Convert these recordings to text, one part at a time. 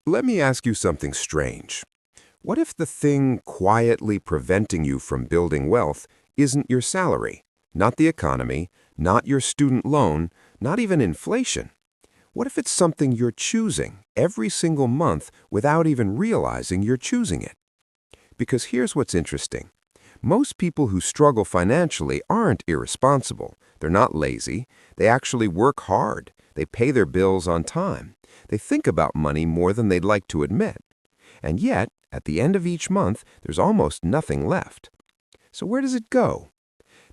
Let me ask you something strange. What if the thing quietly preventing you from building wealth isn't your salary, not the economy, not your student loan, not even inflation? What if it's something you're choosing every single month without even realizing you're choosing it? Because here's what's interesting. Most people who struggle financially aren't irresponsible. They're not lazy. They actually work hard. They pay their bills on time. They think about money more than they'd like to admit. And yet, at the end of each month, there's almost nothing left. So where does it go?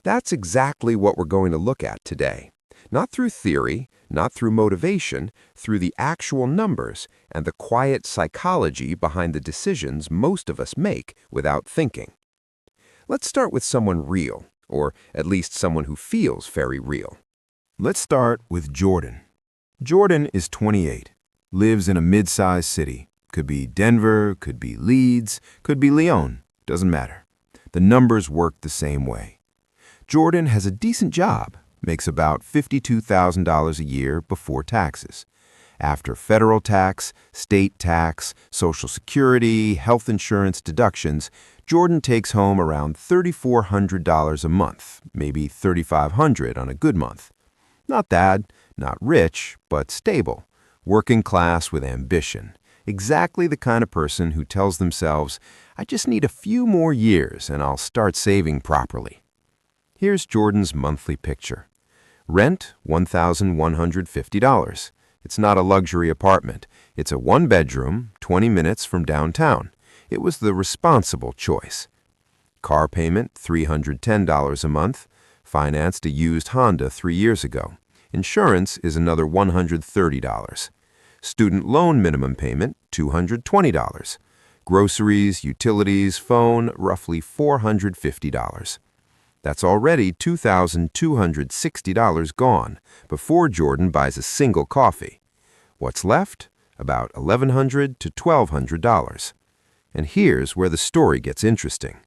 That's exactly what we're going to look at today. Not through theory, not through motivation, through the actual numbers and the quiet psychology behind the decisions most of us make without thinking. Let's start with someone real, or at least someone who feels very real. Let's start with Jordan. Jordan is 28, lives in a mid-sized city. Could be Denver, could be Leeds, could be Lyon, doesn't matter. The numbers work the same way. Jordan has a decent job, makes about $52,000 a year before taxes. After federal tax, state tax, Social Security, health insurance deductions, Jordan takes home around $3,400 a month, maybe $3,500 on a good month. Not bad, not rich, but stable. Working class with ambition. Exactly the kind of person who tells themselves, I just need a few more years and I'll start saving properly. Here's Jordan's monthly picture. Rent, $1,150. It's not a luxury apartment. It's a one-bedroom, 20 minutes from downtown. It was the responsible choice. Car payment, $310 a month. Financed a used Honda 3 years ago. Insurance is another $130. Student loan minimum payment, $220. Groceries, utilities, phone, roughly $450. That's already $2,260 gone before Jordan buys a single coffee. What's left? About $1,100 to $1,200. And here's where the story gets interesting.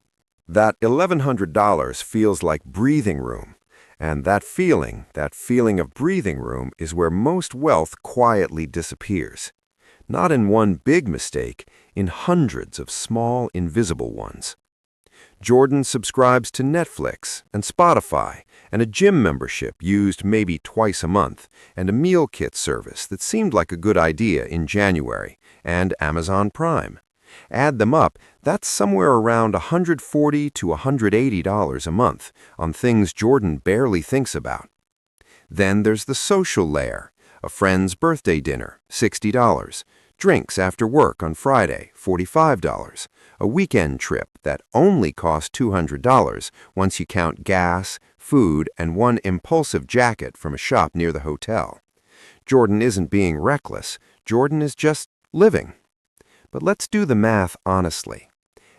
That $1,100 feels like breathing room. And that feeling of breathing room is where most wealth quietly disappears. Not in one big mistake, in hundreds of small, invisible ones. Jordan subscribes to Netflix and Spotify and a gym membership used maybe twice a month and a meal kit service that seemed like a good idea in January and Amazon Prime. Add them up, that's somewhere around $140 to $180 a month on things Jordan barely thinks about. Then there's the social layer. A friend's birthday dinner, $60. Drinks after work on Friday, $45. A weekend trip that only costs $200 once you count gas, food, and one impulsive jacket from a shop near the hotel. Jordan isn't being reckless. Jordan is just living. But let's do the math honestly.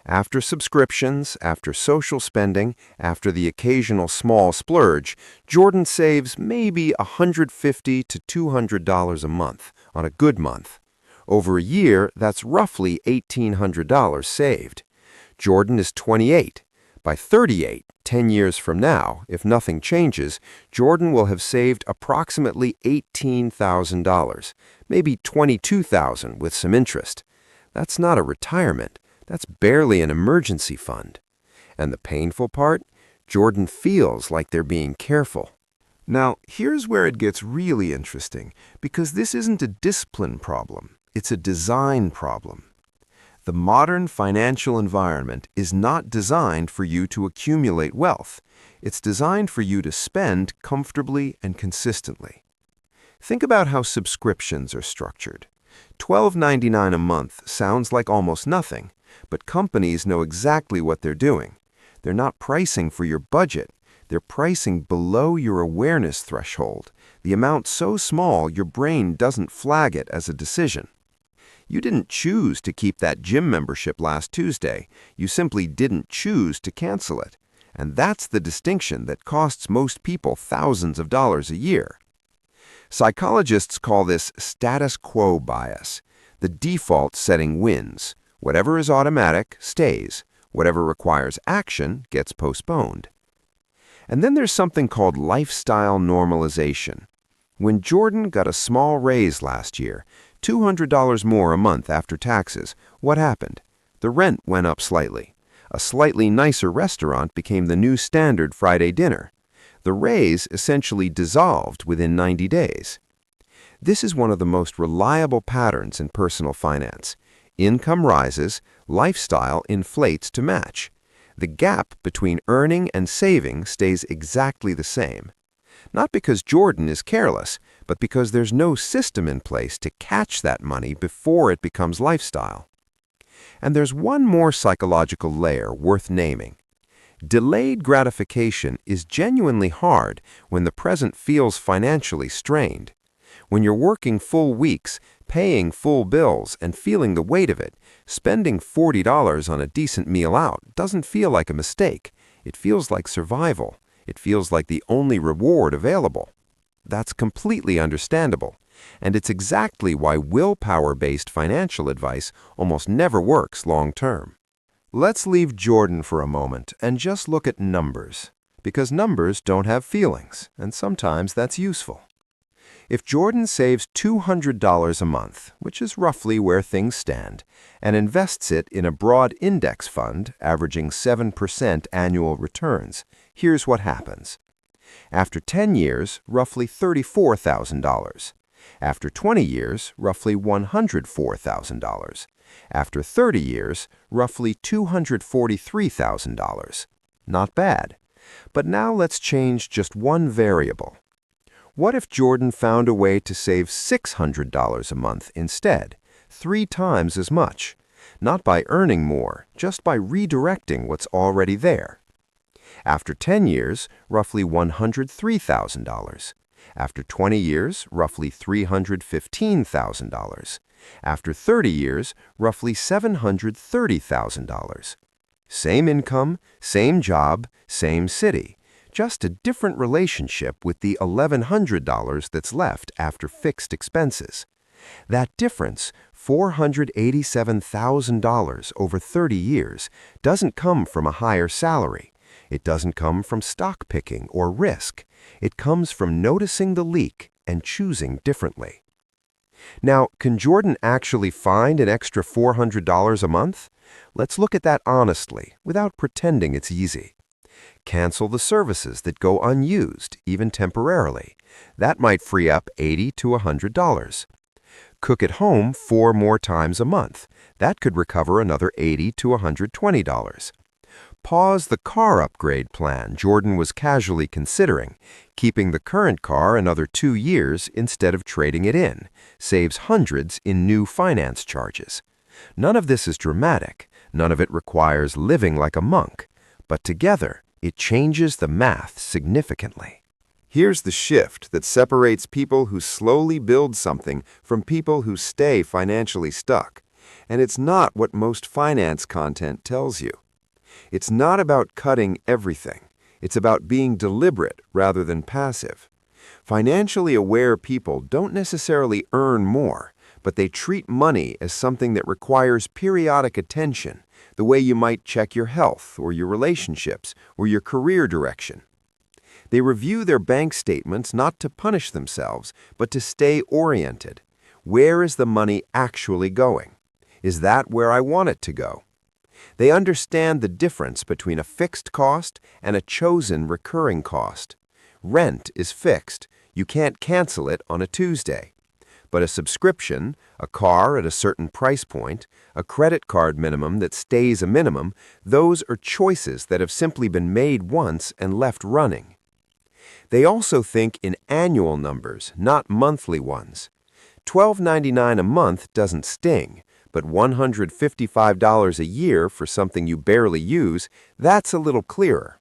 After subscriptions, after social spending, after the occasional small splurge, Jordan saves maybe $150 to $200 a month on a good month. Over a year, that's roughly $1,800 saved. Jordan is 28. By 38, 10 years from now, if nothing changes, Jordan will have saved approximately $18,000, maybe $22,000 with some interest. That's not a retirement. That's barely an emergency fund. And the painful part? Jordan feels like they're being careful. Now, here's where it gets really interesting, because this isn't a discipline problem. It's a design problem. The modern financial environment is not designed for you to accumulate wealth. It's designed for you to spend comfortably and consistently. Think about how subscriptions are structured. $12.99 a month sounds like almost nothing, but companies know exactly what they're doing. They're not pricing for your budget. They're pricing below your awareness threshold, the amount so small your brain doesn't flag it as a decision. You didn't choose to keep that gym membership last Tuesday. You simply didn't choose to cancel it. And that's the distinction that costs most people thousands of dollars a year. Psychologists call this status quo bias. The default setting wins. Whatever is automatic stays. Whatever requires action gets postponed. And then there's something called lifestyle normalization. When Jordan got a small raise last year, $200 more a month after taxes. What happened? The rent went up slightly. A slightly nicer restaurant became the new standard Friday dinner. The raise essentially dissolved within 90 days. This is one of the most reliable patterns in personal finance. Income rises, lifestyle inflates to match. The gap between earning and saving stays exactly the same. Not because Jordan is careless, but because there's no system in place to catch that money before it becomes lifestyle. And there's one more psychological layer worth naming. Delayed gratification is genuinely hard when the present feels financially strained. When you're working full weeks, paying full bills, and feeling the weight of it, spending $40 on a decent meal out doesn't feel like a mistake. It feels like survival. It feels like the only reward available. That's completely understandable, and it's exactly why willpower-based financial advice almost never works long-term. Let's leave Jordan for a moment and just look at numbers, because numbers don't have feelings, and sometimes that's useful. If Jordan saves $200 a month, which is roughly where things stand, and invests it in a broad index fund averaging 7% annual returns, here's what happens. After 10 years, roughly $34,000. After 20 years, roughly $104,000. After 30 years, roughly $243,000. Not bad. But now let's change just one variable. What if Jordan found a way to save $600 a month instead, 3 times as much? Not by earning more, just by redirecting what's already there. After 10 years, roughly $103,000. After 20 years, roughly $315,000. After 30 years, roughly $730,000. Same income, same job, same city. Just a different relationship with the $1,100 that's left after fixed expenses. That difference, $487,000 over 30 years, doesn't come from a higher salary. It doesn't come from stock picking or risk. It comes from noticing the leak and choosing differently. Now, can Jordan actually find an extra $400 a month? Let's look at that honestly, without pretending it's easy. Cancel the services that go unused, even temporarily. That might free up $80 to $100. Cook at home 4 more times a month. That could recover another $80 to $120. Pause the car upgrade plan Jordan was casually considering. Keeping the current car another 2 years instead of trading it in saves hundreds in new finance charges. None of this is dramatic. None of it requires living like a monk. But together, it changes the math significantly. Here's the shift that separates people who slowly build something from people who stay financially stuck. And it's not what most finance content tells you. It's not about cutting everything. It's about being deliberate rather than passive. Financially aware people don't necessarily earn more, but they treat money as something that requires periodic attention, the way you might check your health or your relationships or your career direction. They review their bank statements not to punish themselves, but to stay oriented. Where is the money actually going? Is that where I want it to go? They understand the difference between a fixed cost and a chosen recurring cost. Rent is fixed. You can't cancel it on a Tuesday. But a subscription, a car at a certain price point, a credit card minimum that stays a minimum, those are choices that have simply been made once and left running. They also think in annual numbers, not monthly ones. $12.99 a month doesn't sting, but $155 a year for something you barely use, that's a little clearer.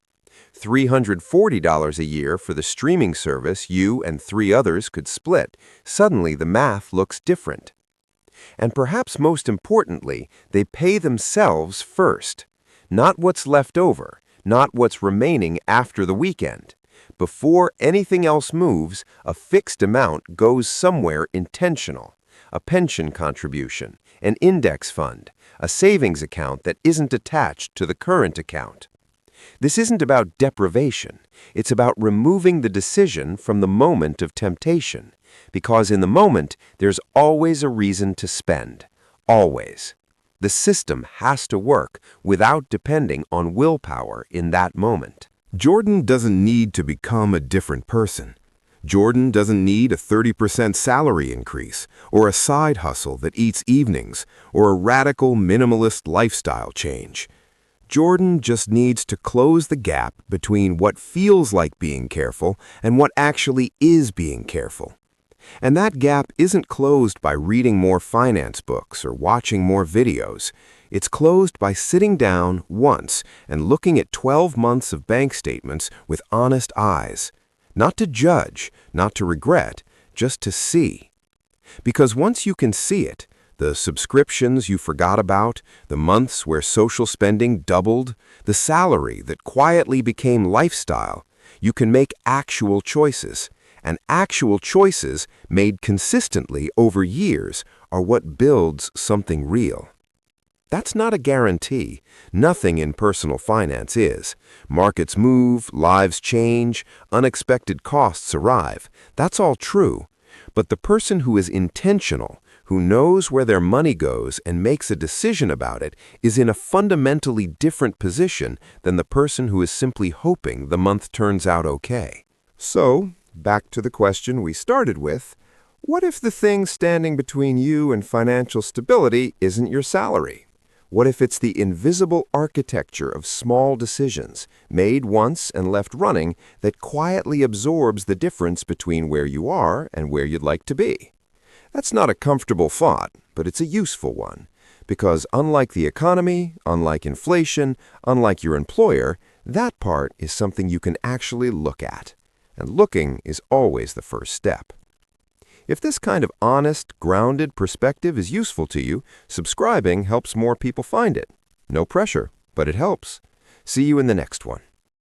$340 a year for the streaming service you and 3 others could split, suddenly the math looks different. And perhaps most importantly, they pay themselves first. Not what's left over, not what's remaining after the weekend. Before anything else moves, a fixed amount goes somewhere intentional. A pension contribution, an index fund, a savings account that isn't attached to the current account. This isn't about deprivation. It's about removing the decision from the moment of temptation. Because in the moment, there's always a reason to spend. Always. The system has to work without depending on willpower in that moment. Jordan doesn't need to become a different person. Jordan doesn't need a 30% salary increase, or a side hustle that eats evenings, or a radical minimalist lifestyle change. Jordan just needs to close the gap between what feels like being careful and what actually is being careful. And that gap isn't closed by reading more finance books or watching more videos. It's closed by sitting down once and looking at 12 months of bank statements with honest eyes. Not to judge, not to regret, just to see. Because once you can see it, the subscriptions you forgot about, the months where social spending doubled, the salary that quietly became lifestyle, you can make actual choices. And actual choices made consistently over years are what builds something real. That's not a guarantee. Nothing in personal finance is. Markets move, lives change, unexpected costs arrive. That's all true. But the person who is intentional, who knows where their money goes and makes a decision about it, is in a fundamentally different position than the person who is simply hoping the month turns out okay. So, back to the question we started with, what if the thing standing between you and financial stability isn't your salary? What if it's the invisible architecture of small decisions, made once and left running, that quietly absorbs the difference between where you are and where you'd like to be? That's not a comfortable thought, but it's a useful one. Because unlike the economy, unlike inflation, unlike your employer, that part is something you can actually look at. And looking is always the first step. If this kind of honest, grounded perspective is useful to you, subscribing helps more people find it. No pressure, but it helps. See you in the next one.